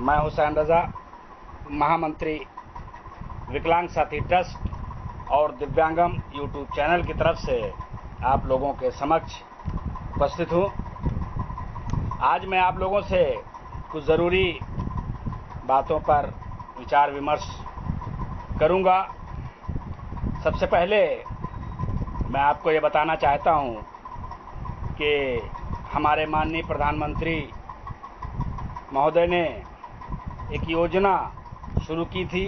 मैं हुसैन रज़ा, महामंत्री विकलांग साथी ट्रस्ट और दिव्यांगम यूट्यूब चैनल की तरफ से आप लोगों के समक्ष उपस्थित हूँ। आज मैं आप लोगों से कुछ ज़रूरी बातों पर विचार विमर्श करूँगा। सबसे पहले मैं आपको ये बताना चाहता हूँ कि हमारे माननीय प्रधानमंत्री महोदय ने एक योजना शुरू की थी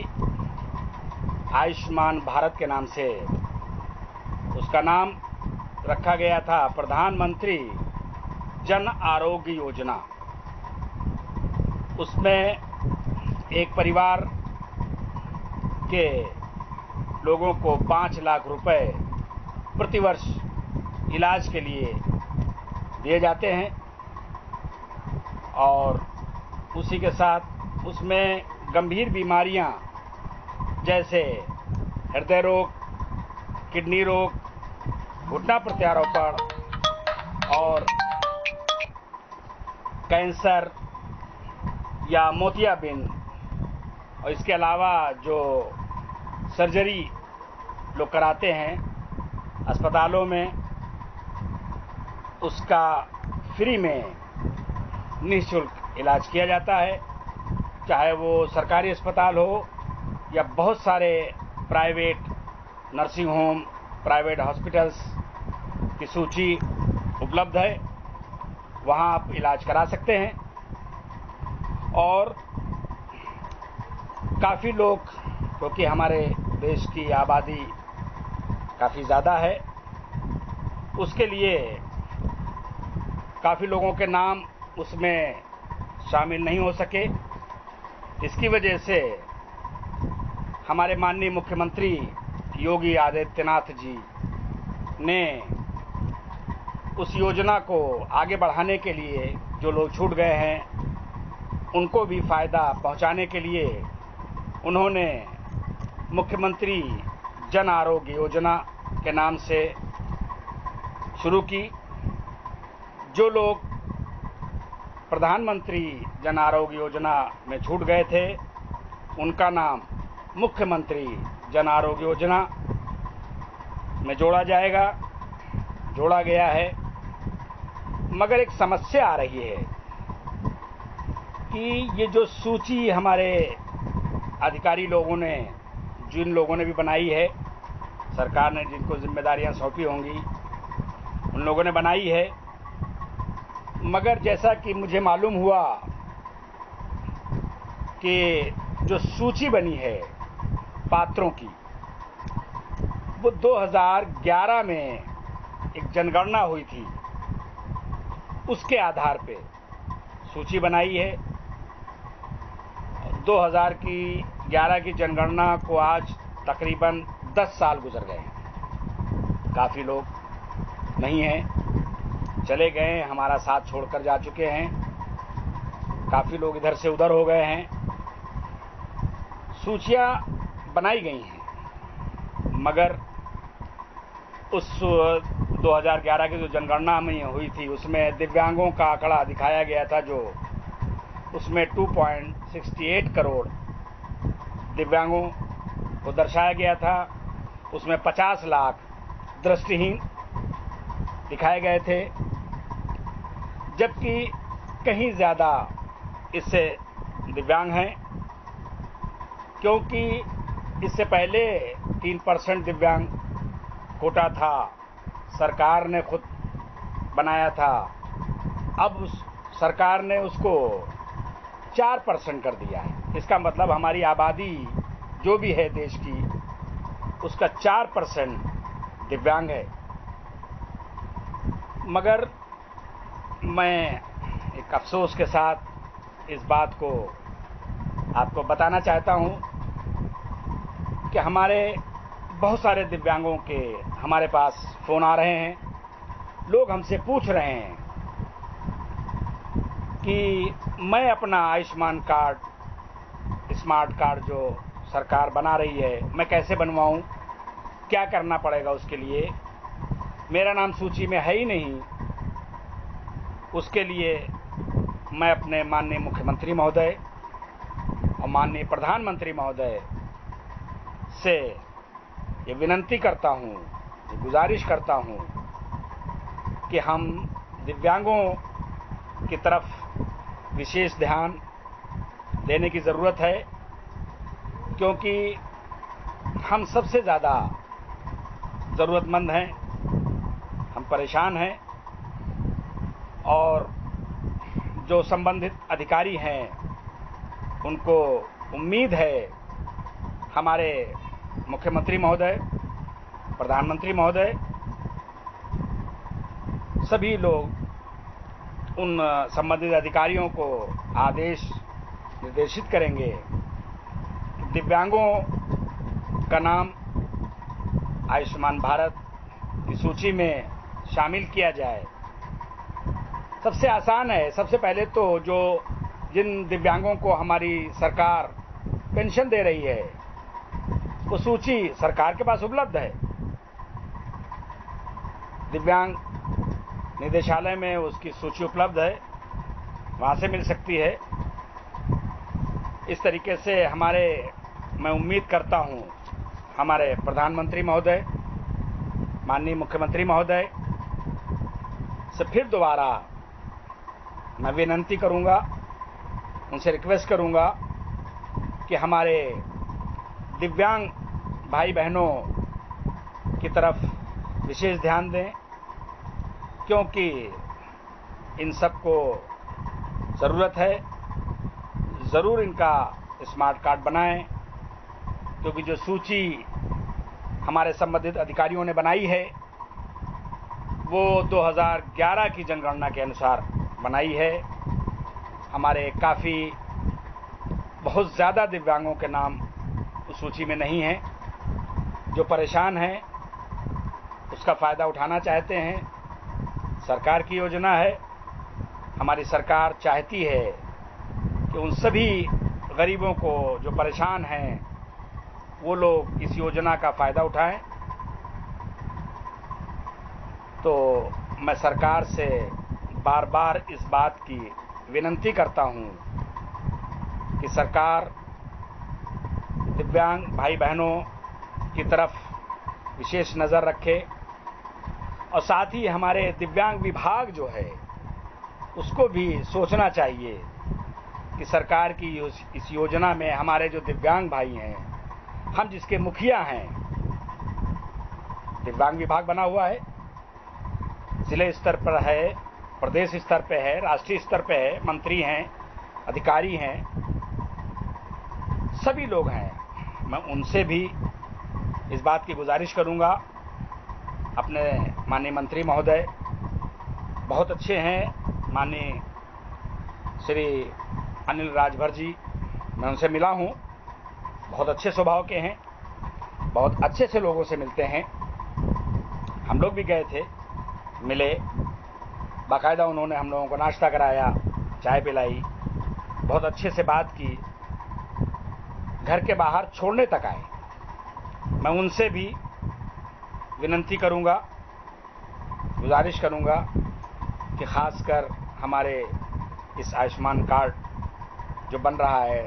आयुष्मान भारत के नाम से। उसका नाम रखा गया था प्रधानमंत्री जन आरोग्य योजना। उसमें एक परिवार के लोगों को 5 लाख रुपए प्रतिवर्ष इलाज के लिए दिए जाते हैं और उसी के साथ उसमें गंभीर बीमारियां जैसे हृदय रोग, किडनी रोग, घुटना प्रत्यारोपण और कैंसर या मोतियाबिंद और इसके अलावा जो सर्जरी लोग कराते हैं अस्पतालों में, उसका फ्री में निःशुल्क इलाज किया जाता है। चाहे वो सरकारी अस्पताल हो या बहुत सारे private nursing home, private hospitals की सूची उपलब्ध है, वहाँ आप इलाज करा सकते हैं। और काफ़ी लोग, क्योंकि हमारे देश की आबादी काफ़ी ज़्यादा है, उसके लिए काफ़ी लोगों के नाम उसमें शामिल नहीं हो सके। इसकी वजह से हमारे माननीय मुख्यमंत्री योगी आदित्यनाथ जी ने उस योजना को आगे बढ़ाने के लिए जो लोग छूट गए हैं उनको भी फ़ायदा पहुंचाने के लिए उन्होंने मुख्यमंत्री जन आरोग्य योजना के नाम से शुरू की। जो लोग प्रधानमंत्री जन आरोग्य योजना में छूट गए थे उनका नाम मुख्यमंत्री जन आरोग्य योजना में जोड़ा गया है। मगर एक समस्या आ रही है कि ये जो सूची हमारे अधिकारी लोगों ने, जिन लोगों ने भी बनाई है, सरकार ने जिनको जिम्मेदारियां सौंपी होंगी उन लोगों ने बनाई है, मगर जैसा कि मुझे मालूम हुआ कि जो सूची बनी है पात्रों की, वो 2011 में एक जनगणना हुई थी, उसके आधार पे सूची बनाई है। 2011 की जनगणना को आज तकरीबन 10 साल गुजर गए हैं। काफ़ी लोग नहीं हैं, चले गए, हमारा साथ छोड़कर जा चुके हैं। काफ़ी लोग इधर से उधर हो गए हैं। सूचियां बनाई गई हैं, मगर उस 2011 की जो जनगणना में हुई थी उसमें दिव्यांगों का आंकड़ा दिखाया गया था, जो उसमें 2.68 करोड़ दिव्यांगों को दर्शाया गया था। उसमें 50 लाख दृष्टिहीन दिखाए गए थे, जबकि कहीं ज़्यादा इससे दिव्यांग हैं, क्योंकि इससे पहले 3% दिव्यांग कोटा था, सरकार ने खुद बनाया था। अब उस सरकार ने उसको 4% कर दिया है। इसका मतलब हमारी आबादी जो भी है देश की, उसका 4% दिव्यांग है। मगर मैं एक अफसोस के साथ इस बात को आपको बताना चाहता हूँ कि हमारे बहुत सारे दिव्यांगों के हमारे पास फ़ोन आ रहे हैं। लोग हमसे पूछ रहे हैं कि मैं अपना आयुष्मान कार्ड, स्मार्ट कार्ड जो सरकार बना रही है, मैं कैसे बनवाऊं, क्या करना पड़ेगा उसके लिए? मेरा नाम सूची में है ही नहीं। उसके लिए मैं अपने माननीय मुख्यमंत्री महोदय और माननीय प्रधानमंत्री महोदय से ये विनती करता हूँ, ये गुजारिश करता हूँ कि हम दिव्यांगों की तरफ विशेष ध्यान देने की ज़रूरत है, क्योंकि हम सबसे ज़्यादा ज़रूरतमंद हैं, हम परेशान हैं और जो संबंधित अधिकारी हैं उनको उम्मीद है हमारे मुख्यमंत्री महोदय, प्रधानमंत्री महोदय, सभी लोग उन संबंधित अधिकारियों को आदेश निर्देशित करेंगे कि दिव्यांगों का नाम आयुष्मान भारत की सूची में शामिल किया जाए। सबसे आसान है, सबसे पहले तो जो जिन दिव्यांगों को हमारी सरकार पेंशन दे रही है वो सूची सरकार के पास उपलब्ध है। दिव्यांग निदेशालय में उसकी सूची उपलब्ध है, वहाँ से मिल सकती है। इस तरीके से मैं उम्मीद करता हूँ हमारे प्रधानमंत्री महोदय, माननीय मुख्यमंत्री महोदय से फिर दोबारा मैं विनती करूँगा, उनसे रिक्वेस्ट करूँगा कि हमारे दिव्यांग भाई बहनों की तरफ विशेष ध्यान दें, क्योंकि इन सबको ज़रूरत है। ज़रूर इनका स्मार्ट कार्ड बनाएं, क्योंकि जो सूची हमारे संबंधित अधिकारियों ने बनाई है वो 2011 की जनगणना के अनुसार बनाई है। हमारे बहुत ज़्यादा दिव्यांगों के नाम उस सूची में नहीं हैं। जो परेशान हैं, उसका फ़ायदा उठाना चाहते हैं, सरकार की योजना है। हमारी सरकार चाहती है कि उन सभी गरीबों को जो परेशान हैं वो लोग इस योजना का फ़ायदा उठाएं। तो मैं सरकार से बार बार इस बात की विनती करता हूँ कि सरकार दिव्यांग भाई बहनों की तरफ विशेष नज़र रखे और साथ ही हमारे दिव्यांग विभाग जो है उसको भी सोचना चाहिए कि सरकार की इस योजना में हमारे जो दिव्यांग भाई हैं, हम जिसके मुखिया हैं, दिव्यांग विभाग बना हुआ है, जिले स्तर पर है, प्रदेश स्तर पे है, राष्ट्रीय स्तर पे है, मंत्री हैं, अधिकारी हैं, सभी लोग हैं। मैं उनसे भी इस बात की गुजारिश करूंगा। अपने माननीय मंत्री महोदय बहुत अच्छे हैं, माननीय श्री अनिल राजभर जी, मैं उनसे मिला हूं, बहुत अच्छे स्वभाव के हैं, बहुत अच्छे से लोगों से मिलते हैं। हम लोग भी गए थे, मिले, बाकायदा उन्होंने हम लोगों को नाश्ता कराया, चाय पिलाई, बहुत अच्छे से बात की, घर के बाहर छोड़ने तक आए। मैं उनसे भी विनती करूंगा, गुजारिश करूंगा कि खासकर हमारे इस आयुष्मान कार्ड जो बन रहा है,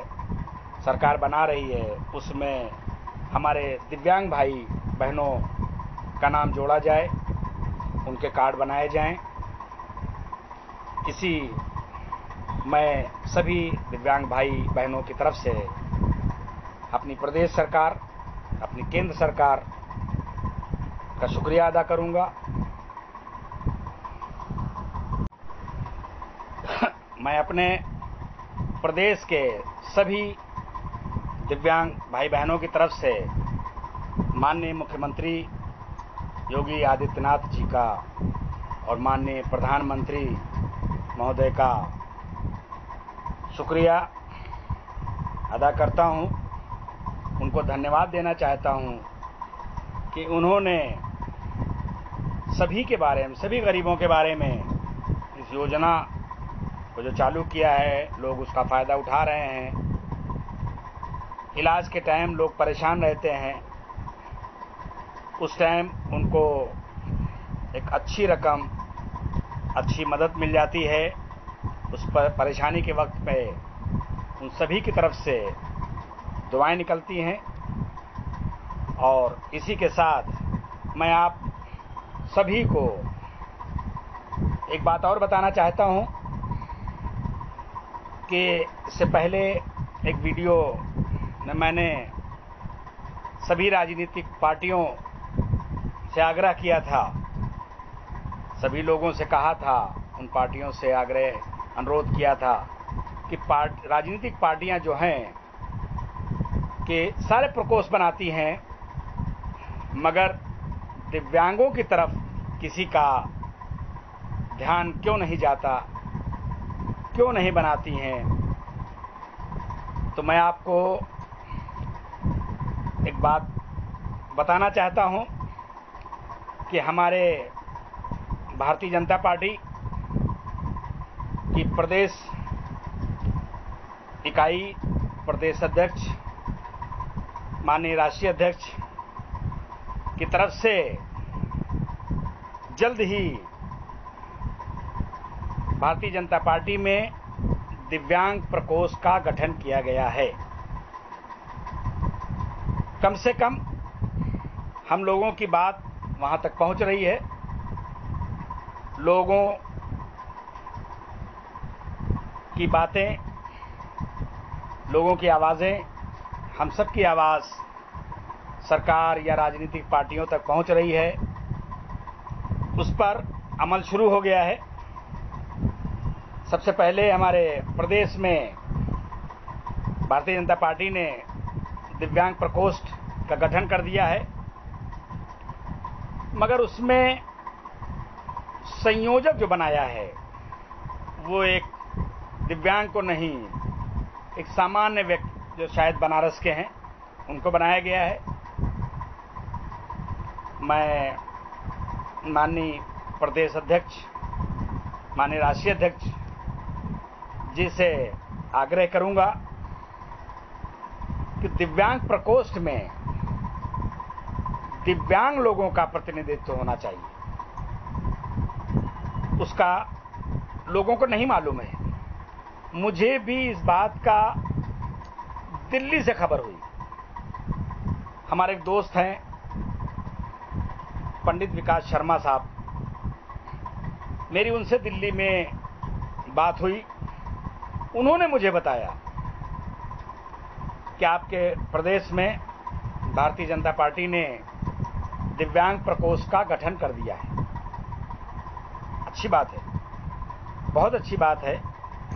सरकार बना रही है, उसमें हमारे दिव्यांग भाई बहनों का नाम जोड़ा जाए, उनके कार्ड बनाए जाएं। मैं सभी दिव्यांग भाई बहनों की तरफ से अपनी प्रदेश सरकार, अपनी केंद्र सरकार का शुक्रिया अदा करूंगा। मैं अपने प्रदेश के सभी दिव्यांग भाई बहनों की तरफ से माननीय मुख्यमंत्री योगी आदित्यनाथ जी का और माननीय प्रधानमंत्री महोदय का शुक्रिया अदा करता हूं, उनको धन्यवाद देना चाहता हूं कि उन्होंने सभी के बारे में, सभी गरीबों के बारे में इस योजना को जो चालू किया है, लोग उसका फ़ायदा उठा रहे हैं। इलाज के टाइम लोग परेशान रहते हैं, उस टाइम उनको एक अच्छी रकम, अच्छी मदद मिल जाती है। उस पर परेशानी के वक्त पे उन सभी की तरफ से दुआएं निकलती हैं। और इसी के साथ मैं आप सभी को एक बात और बताना चाहता हूं कि इससे पहले एक वीडियो में मैंने सभी राजनीतिक पार्टियों से आग्रह किया था, सभी लोगों से कहा था, उन पार्टियों से अनुरोध किया था कि राजनीतिक पार्टियां जो हैं कि सारे प्रकोष्ठ बनाती हैं, मगर दिव्यांगों की तरफ किसी का ध्यान क्यों नहीं जाता, क्यों नहीं बनाती हैं। तो मैं आपको एक बात बताना चाहता हूं कि हमारे भारतीय जनता पार्टी की प्रदेश इकाई, प्रदेश अध्यक्ष, माननीय राष्ट्रीय अध्यक्ष की तरफ से जल्द ही भारतीय जनता पार्टी में दिव्यांग प्रकोष्ठ का गठन किया गया है। कम से कम हम लोगों की बात वहां तक पहुंच रही है, लोगों की बातें, लोगों की आवाजें, हम सब की आवाज सरकार या राजनीतिक पार्टियों तक पहुंच रही है। उस पर अमल शुरू हो गया है। सबसे पहले हमारे प्रदेश में भारतीय जनता पार्टी ने दिव्यांग प्रकोष्ठ का गठन कर दिया है, मगर उसमें संयोजक जो बनाया है वो एक दिव्यांग को नहीं, एक सामान्य व्यक्ति जो शायद बनारस के हैं उनको बनाया गया है। मैं माननीय प्रदेश अध्यक्ष, माननीय राष्ट्रीय अध्यक्ष जी से आग्रह करूंगा कि दिव्यांग प्रकोष्ठ में दिव्यांग लोगों का प्रतिनिधित्व होना चाहिए। उसका लोगों को नहीं मालूम है। मुझे भी इस बात का दिल्ली से खबर हुई। हमारे एक दोस्त हैं पंडित विकास शर्मा साहब, मेरी उनसे दिल्ली में बात हुई। उन्होंने मुझे बताया कि आपके प्रदेश में भारतीय जनता पार्टी ने दिव्यांग प्रकोष्ठ का गठन कर दिया है। अच्छी बात है, बहुत अच्छी बात है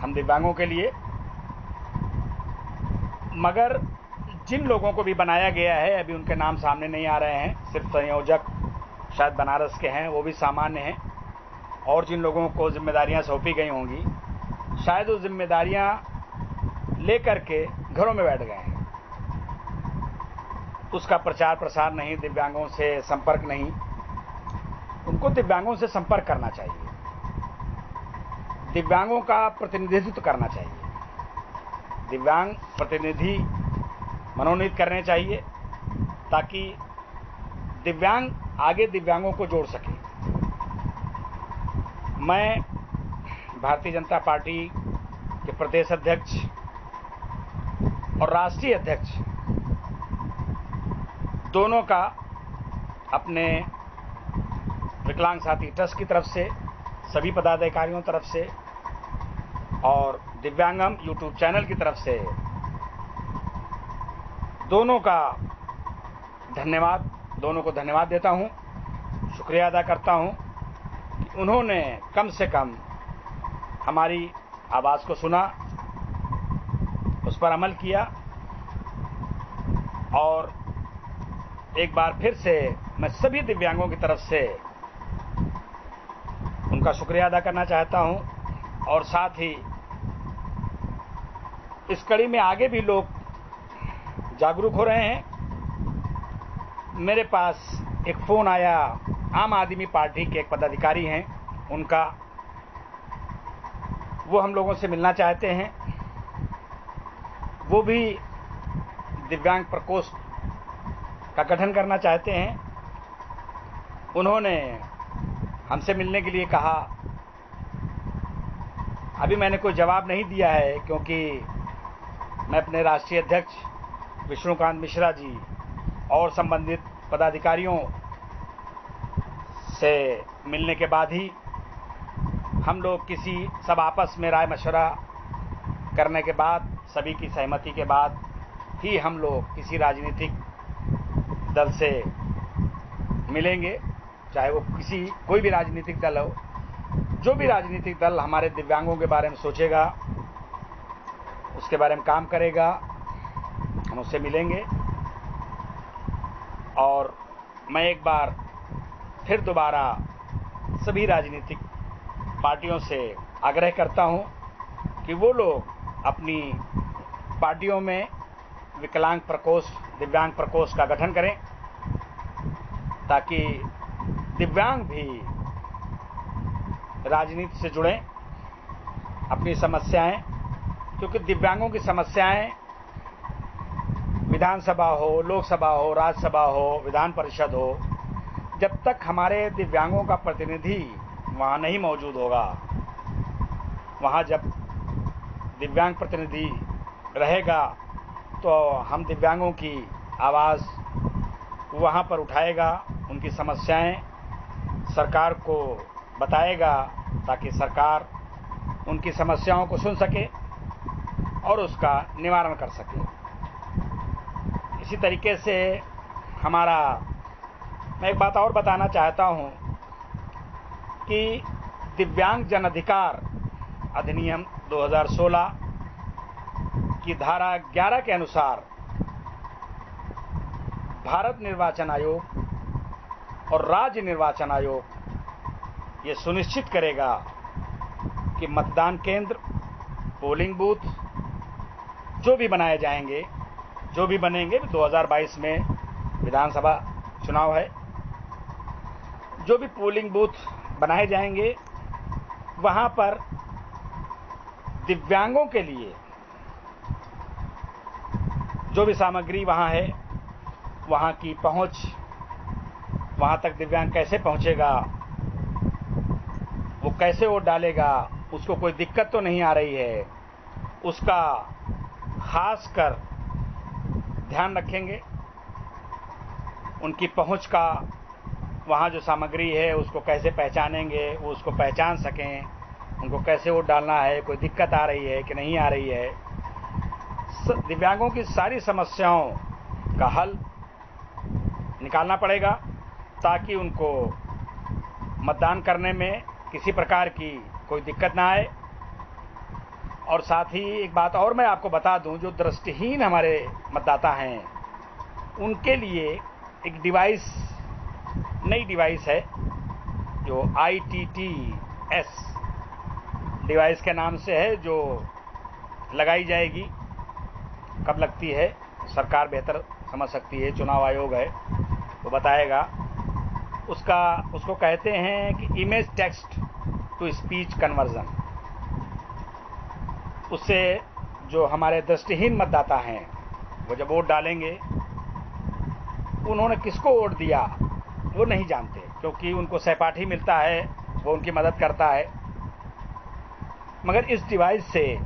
हम दिव्यांगों के लिए। मगर जिन लोगों को भी बनाया गया है, अभी उनके नाम सामने नहीं आ रहे हैं, सिर्फ संयोजक शायद बनारस के हैं, वो भी सामान्य हैं। और जिन लोगों को जिम्मेदारियां सौंपी गई होंगी, शायद वो जिम्मेदारियां लेकर के घरों में बैठ गए हैं। उसका प्रचार प्रसार नहीं, दिव्यांगों से संपर्क नहीं। उनको दिव्यांगों से संपर्क करना चाहिए, दिव्यांगों का प्रतिनिधित्व करना चाहिए, दिव्यांग प्रतिनिधि मनोनीत करने चाहिए ताकि दिव्यांग आगे दिव्यांगों को जोड़ सके। मैं भारतीय जनता पार्टी के प्रदेश अध्यक्ष और राष्ट्रीय अध्यक्ष दोनों का अपने विकलांग साथी ट्रस्ट की तरफ से, सभी पदाधिकारियों तरफ से और दिव्यांगम यूट्यूब चैनल की तरफ से दोनों को धन्यवाद देता हूं, शुक्रिया अदा करता हूं कि उन्होंने कम से कम हमारी आवाज को सुना, उस पर अमल किया। और एक बार फिर से मैं सभी दिव्यांगों की तरफ से उनका शुक्रिया अदा करना चाहता हूं। और साथ ही इस कड़ी में आगे भी लोग जागरूक हो रहे हैं। मेरे पास एक फोन आया, आम आदमी पार्टी के एक पदाधिकारी हैं, उनका, वो हम लोगों से मिलना चाहते हैं। वो भी दिव्यांग प्रकोष्ठ का गठन करना चाहते हैं। उन्होंने हमसे मिलने के लिए कहा। अभी मैंने कोई जवाब नहीं दिया है, क्योंकि मैं अपने राष्ट्रीय अध्यक्ष विष्णुकांत मिश्रा जी और संबंधित पदाधिकारियों से मिलने के बाद ही हम लोग सब आपस में राय मशवरा करने के बाद, सभी की सहमति के बाद ही हम लोग किसी राजनीतिक दल से मिलेंगे, चाहे वो कोई भी राजनीतिक दल हो। जो भी राजनीतिक दल हमारे दिव्यांगों के बारे में सोचेगा, उसके बारे में काम करेगा, हम उससे मिलेंगे। और मैं एक बार फिर दोबारा सभी राजनीतिक पार्टियों से आग्रह करता हूं कि वो लोग अपनी पार्टियों में विकलांग प्रकोष्ठ, दिव्यांग प्रकोष्ठ का गठन करें, ताकि दिव्यांग भी राजनीति से जुड़ें, अपनी समस्याएं, क्योंकि दिव्यांगों की समस्याएं विधानसभा हो, लोकसभा हो, राज्यसभा हो, विधान परिषद हो, जब तक हमारे दिव्यांगों का प्रतिनिधि वहां नहीं मौजूद होगा, वहां जब दिव्यांग प्रतिनिधि रहेगा तो हम दिव्यांगों की आवाज़ वहां पर उठाएगा, उनकी समस्याएं सरकार को बताएगा, ताकि सरकार उनकी समस्याओं को सुन सके और उसका निवारण कर सके। इसी तरीके से मैं एक बात और बताना चाहता हूं कि दिव्यांग जन अधिकार अधिनियम 2016 की धारा 11 के अनुसार भारत निर्वाचन आयोग और राज्य निर्वाचन आयोग ये सुनिश्चित करेगा कि मतदान केंद्र, पोलिंग बूथ जो भी बनाए जाएंगे, जो भी बनेंगे, 2022 में विधानसभा चुनाव है, जो भी पोलिंग बूथ बनाए जाएंगे वहां पर दिव्यांगों के लिए जो भी सामग्री वहां है, वहां की पहुंच, वहां तक दिव्यांग कैसे पहुंचेगा, वो कैसे वोट डालेगा, उसको कोई दिक्कत तो नहीं आ रही है, उसका खास कर ध्यान रखेंगे। उनकी पहुंच का, वहां जो सामग्री है उसको कैसे पहचानेंगे, वो उसको पहचान सकें, उनको कैसे वोट डालना है, कोई दिक्कत आ रही है कि नहीं आ रही है। दिव्यांगों की सारी समस्याओं का हल निकालना पड़ेगा, ताकि उनको मतदान करने में किसी प्रकार की कोई दिक्कत ना आए। और साथ ही एक बात और मैं आपको बता दूं, जो दृष्टिहीन हमारे मतदाता हैं उनके लिए एक नई डिवाइस है, जो ITTS डिवाइस के नाम से है, जो लगाई जाएगी। कब लगती है सरकार बेहतर समझ सकती है, चुनाव आयोग है वो बताएगा। उसको कहते हैं कि image text to speech conversion. उससे जो हमारे दृष्टिहीन मतदाता हैं वो जब वोट डालेंगे, उन्होंने किसको वोट दिया वो नहीं जानते, क्योंकि उनको सहपाठी मिलता है, वो उनकी मदद करता है। मगर इस डिवाइस से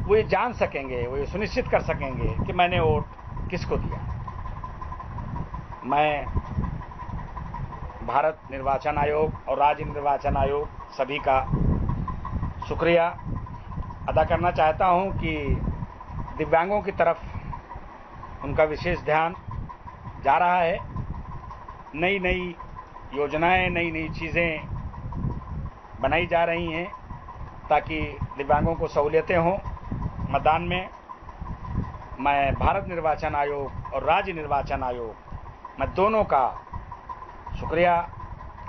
वो ये जान सकेंगे, वो ये सुनिश्चित कर सकेंगे कि मैंने वोट किसको दिया। मैं भारत निर्वाचन आयोग और राज्य निर्वाचन आयोग सभी का शुक्रिया अदा करना चाहता हूं कि दिव्यांगों की तरफ उनका विशेष ध्यान जा रहा है। नई नई योजनाएं, नई नई चीज़ें बनाई जा रही हैं ताकि दिव्यांगों को सहूलियतें हों मतदान में। मैं भारत निर्वाचन आयोग और राज्य निर्वाचन आयोग, मैं दोनों का शुक्रिया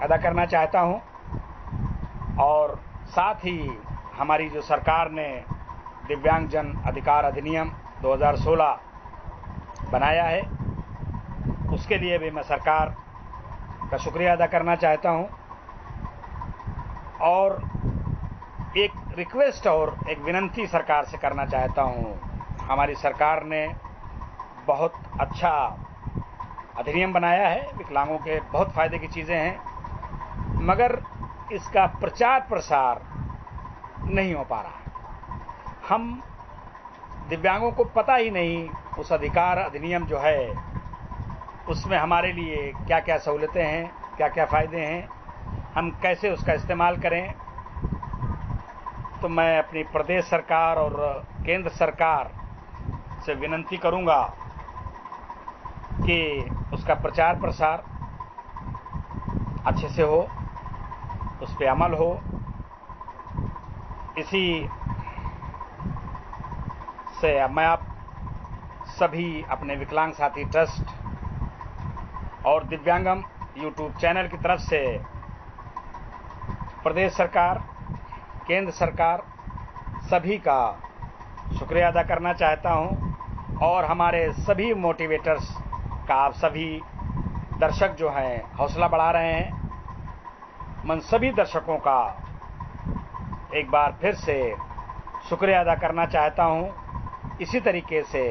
अदा करना चाहता हूं। और साथ ही हमारी जो सरकार ने दिव्यांग जन अधिकार अधिनियम 2016 बनाया है, उसके लिए भी मैं सरकार का शुक्रिया अदा करना चाहता हूं। और एक रिक्वेस्ट और एक विनती सरकार से करना चाहता हूं। हमारी सरकार ने बहुत अच्छा अधिनियम बनाया है, विकलांगों के बहुत फायदे की चीज़ें हैं, मगर इसका प्रचार प्रसार नहीं हो पा रहा है। हम दिव्यांगों को पता ही नहीं उस अधिकार अधिनियम जो है उसमें हमारे लिए क्या क्या सहूलतें हैं, क्या क्या फ़ायदे हैं, हम कैसे उसका इस्तेमाल करें। तो मैं अपनी प्रदेश सरकार और केंद्र सरकार से विनती करूंगा कि उसका प्रचार प्रसार अच्छे से हो, उस पर अमल हो। इसी से मैं आप सभी अपने विकलांग साथी ट्रस्ट और दिव्यांगम यूट्यूब चैनल की तरफ से प्रदेश सरकार, केंद्र सरकार सभी का शुक्रिया अदा करना चाहता हूं और हमारे सभी मोटिवेटर्स का आप सभी दर्शक जो हैं हौसला बढ़ा रहे हैं। मैं सभी दर्शकों का एक बार फिर से शुक्रिया अदा करना चाहता हूं। इसी तरीके से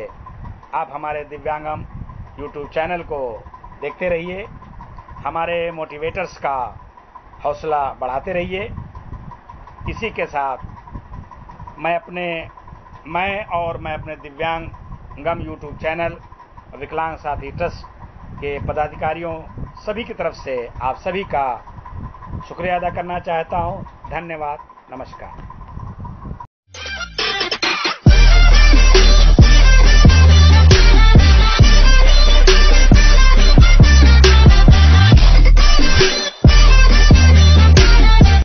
आप हमारे दिव्यांगम यूट्यूब चैनल को देखते रहिए, हमारे मोटिवेटर्स का हौसला बढ़ाते रहिए। इसी के साथ मैं अपने दिव्यांगम यूट्यूब चैनल विकलांग साथी ट्रस्ट के पदाधिकारियों सभी की तरफ से आप सभी का शुक्रिया अदा करना चाहता हूं। धन्यवाद, नमस्कार।